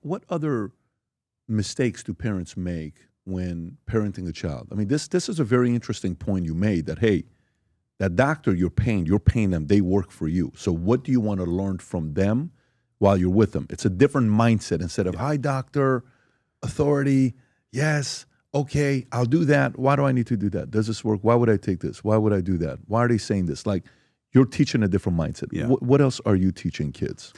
what other mistakes do parents make when parenting a child? I mean, this is a very interesting point you made that, hey, that doctor you're paying them, they work for you. So what do you want to learn from them while you're with them? It's a different mindset instead of, hi, doctor, authority, yes, okay, I'll do that. Why do I need to do that? Does this work? Why would I take this? Why would I do that? Why are they saying this? Like, you're teaching a different mindset. Yeah. What else are you teaching kids?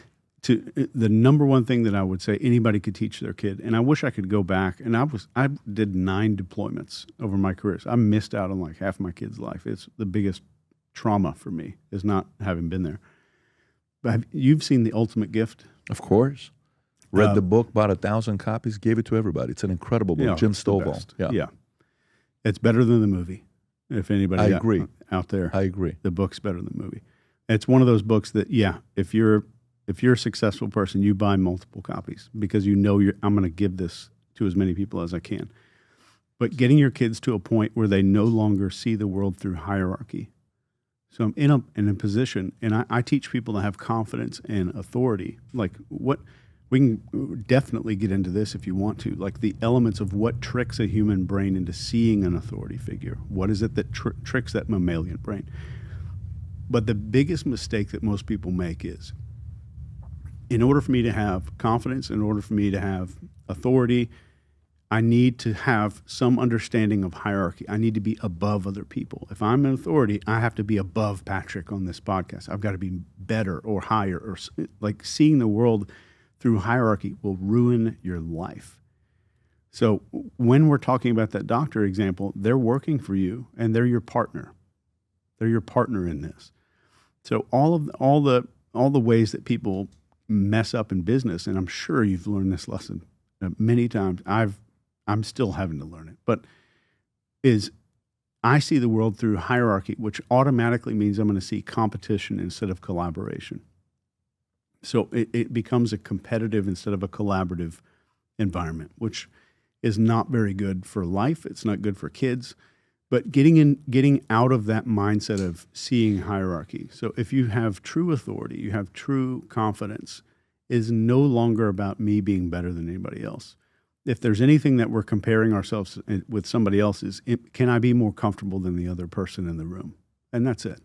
The number one thing that I would say anybody could teach their kid, and I wish I could go back, and I did 9 deployments over my career. So I missed out on like half my kid's life. It's the biggest trauma for me is not having been there. But you've seen The Ultimate Gift? Of course. Read the book, bought 1,000 copies, gave it to everybody. It's an incredible book. Jim Stovall. Yeah. It's better than the movie. If anybody I agree. out there, I agree. The book's better than the movie. It's one of those books that, if you're a successful person, you buy multiple copies because you know I'm going to give this to as many people as I can. But getting your kids to a point where they no longer see the world through hierarchy. So I'm in a position, and I teach people to have confidence and authority. Like we can definitely get into this if you want to, like the elements of what tricks a human brain into seeing an authority figure. What is it that tricks that mammalian brain? But the biggest mistake that most people make is, in order for me to have confidence, in order for me to have authority, I need to have some understanding of hierarchy. I need to be above other people. If I'm an authority, I have to be above Patrick on this podcast. I've got to be better or higher, or like seeing the world through hierarchy will ruin your life. So when we're talking about that doctor example, they're working for you and they're your partner. They're your partner in this. So all the ways that people mess up in business, and I'm sure you've learned this lesson many times. I'm still having to learn it, but is I see the world through hierarchy, which automatically means I'm going to see competition instead of collaboration. So it becomes a competitive instead of a collaborative environment, which is not very good for life. It's not good for kids. But getting out of that mindset of seeing hierarchy. So if you have true authority, you have true confidence, is no longer about me being better than anybody else. If there's anything that we're comparing ourselves with somebody else, can I be more comfortable than the other person in the room? And that's it.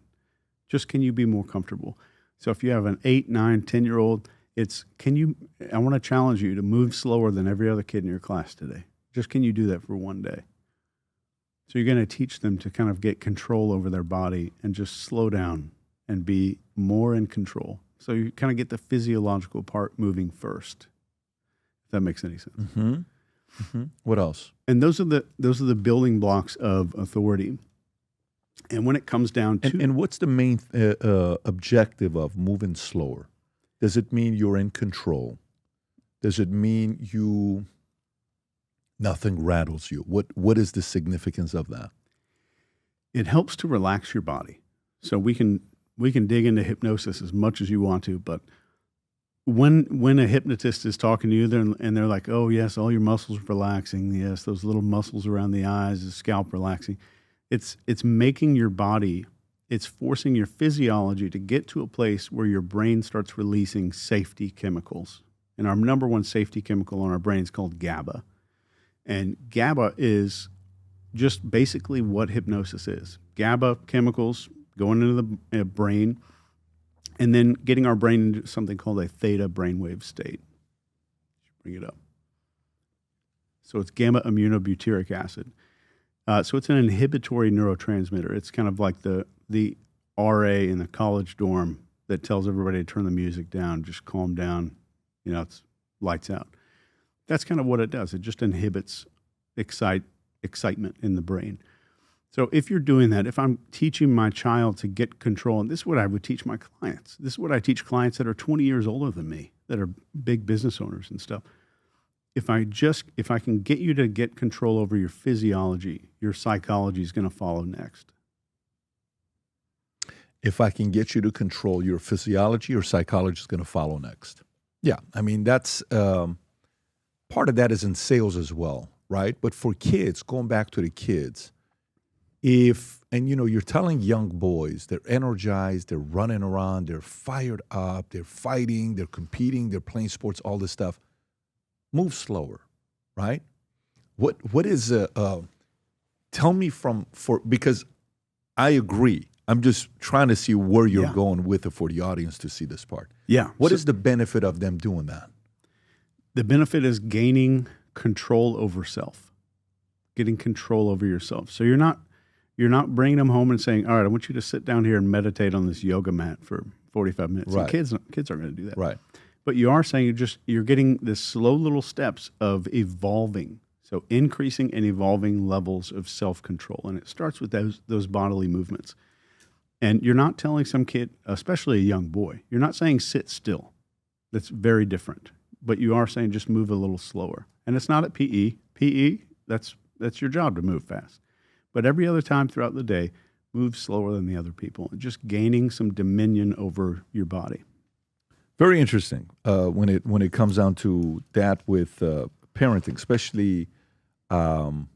Just can you be more comfortable? So if you have an 8, 9, 10-year-old, I want to challenge you to move slower than every other kid in your class today. Just can you do that for one day? So you're going to teach them to kind of get control over their body and just slow down and be more in control. So you kind of get the physiological part moving first, if that makes any sense. Mm-hmm. Mm-hmm. What else? And those are the building blocks of authority. And when it comes down to... And what's the main objective of moving slower? Does it mean you're in control? Does it mean nothing rattles you? What is the significance of that? It helps to relax your body. So we can dig into hypnosis as much as you want to, but when a hypnotist is talking to you and they're like, oh yes, all your muscles are relaxing. Yes, those little muscles around the eyes, the scalp relaxing. It's making your body, it's forcing your physiology to get to a place where your brain starts releasing safety chemicals. And our number one safety chemical in our brain is called GABA. And GABA is just basically what hypnosis is. GABA chemicals going into the brain and then getting our brain into something called a theta brainwave state. Bring it up. So it's gamma aminobutyric acid. So it's an inhibitory neurotransmitter. It's kind of like the RA in the college dorm that tells everybody to turn the music down, just calm down, it's lights out. That's kind of what it does. It just inhibits excitement in the brain. So if you're doing that, if I'm teaching my child to get control, and this is what I would teach my clients. This is what I teach clients that are 20 years older than me, that are big business owners and stuff. If I can get you to get control over your physiology, your psychology is going to follow next. If I can get you to control your physiology, your psychology is going to follow next. Yeah, I mean, that's part of that is in sales as well, right? But for kids, going back to the kids, you're telling young boys, they're energized, they're running around, they're fired up, they're fighting, they're competing, they're playing sports, all this stuff. move slower, right? What is tell me because I agree. I'm just trying to see where you're going with it for the audience to see this part. Yeah. What is the benefit of them doing that? The benefit is gaining control over self, getting control over yourself. So you're not bringing them home and saying, all right, I want you to sit down here and meditate on this yoga mat for 45 minutes. Right. Kids aren't going to do that. Right. But you are saying you're getting this slow little steps of evolving. So increasing and evolving levels of self-control. And it starts with those bodily movements. And you're not telling some kid, especially a young boy, you're not saying sit still. That's very different. But you are saying just move a little slower. And it's not at PE. PE, that's your job to move fast. But every other time throughout the day, move slower than the other people. And just gaining some dominion over your body. Very interesting when it comes down to that with parenting, especially the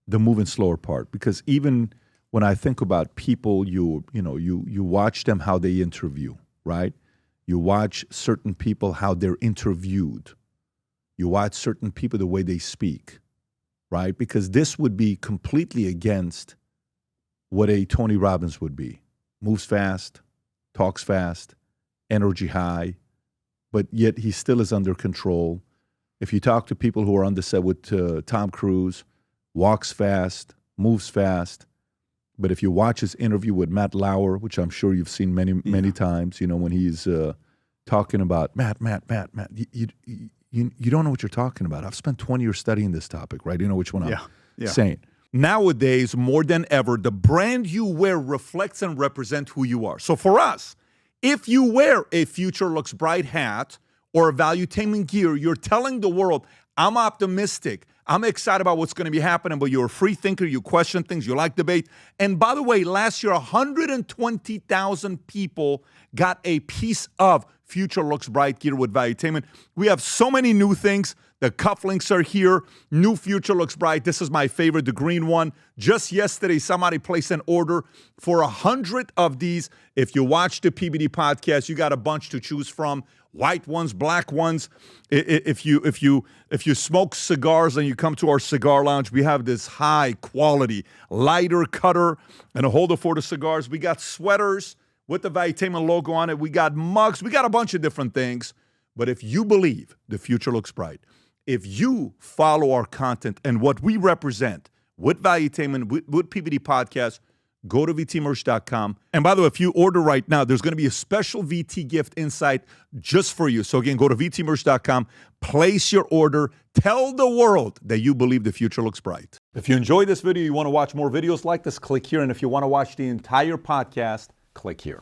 moving slower part. Because even when I think about people, you watch them how they interview, right? You watch certain people how they're interviewed. You watch certain people the way they speak, right? Because this would be completely against what a Tony Robbins would be. Moves fast, talks fast, energy high, but yet he still is under control. If you talk to people who are on the set with Tom Cruise, walks fast, moves fast. But if you watch his interview with Matt Lauer, which I'm sure you've seen many times, when he's talking about, Matt, you don't know what you're talking about. I've spent 20 years studying this topic, right? You know which one I'm saying. Nowadays, more than ever, the brand you wear reflects and represents who you are. So for us, if you wear a Future Looks Bright hat or a Valuetainment gear, you're telling the world, I'm optimistic. I'm excited about what's going to be happening, but you're a free thinker. You question things. You like debate. And by the way, last year, 120,000 people got a piece of Future Looks Bright gear with Valuetainment. We have so many new things. The cufflinks are here. New Future Looks Bright. This is my favorite, the green one. Just yesterday, somebody placed an order for 100 of these. If you watch the PBD podcast, you got a bunch to choose from. White ones, black ones. If you smoke cigars and you come to our cigar lounge, we have this high quality lighter cutter and a holder for the cigars. We got sweaters with the Valuetainment logo on it. We got mugs. We got a bunch of different things. But if you believe the future looks bright, if you follow our content and what we represent with Valuetainment, with PBD Podcast, go to vtmerch.com. And by the way, if you order right now, there's going to be a special VT gift inside just for you. So again, go to vtmerch.com, place your order, tell the world that you believe the future looks bright. If you enjoyed this video, you want to watch more videos like this, click here. And if you want to watch the entire podcast, click here.